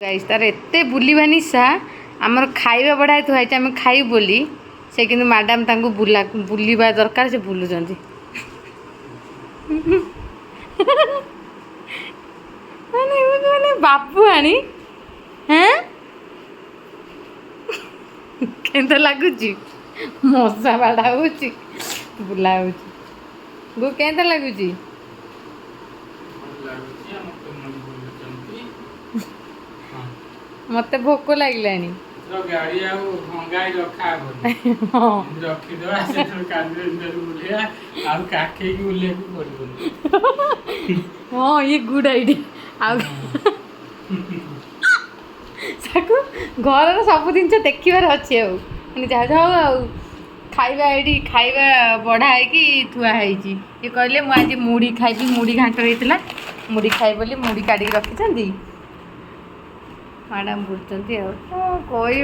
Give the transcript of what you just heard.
guys तार एते बुलिबा निशा आमर खाइबा बढ़ाई थुआई आम खाई बोली से किंतु मैडम तांको बुलिबा दरकार से बुलुचंती माने माने बापू आनी हैं केंता लागुची मजा बाड़ा होची बुला होची गो केंता लागुची मते भोक लागलानी गाड़ी आउ भंगाई रखा रखी दवा से बुलिया आउ काखे की उल्ले को पड़िबो हां ये गुड आईडिया आउ साकू घर सब दिन देखिबार अच्छे आउ माने जा जाओ आउ खाइबा एडी खाइबा बढ़ा है कि थुआ है जी ये कहले मु आज मुड़ी खाइबी मुड़ी घांट होइतला मुड़ी खाइ बोली मुड़ी काढी रखिछंती मैडम बुझते कोई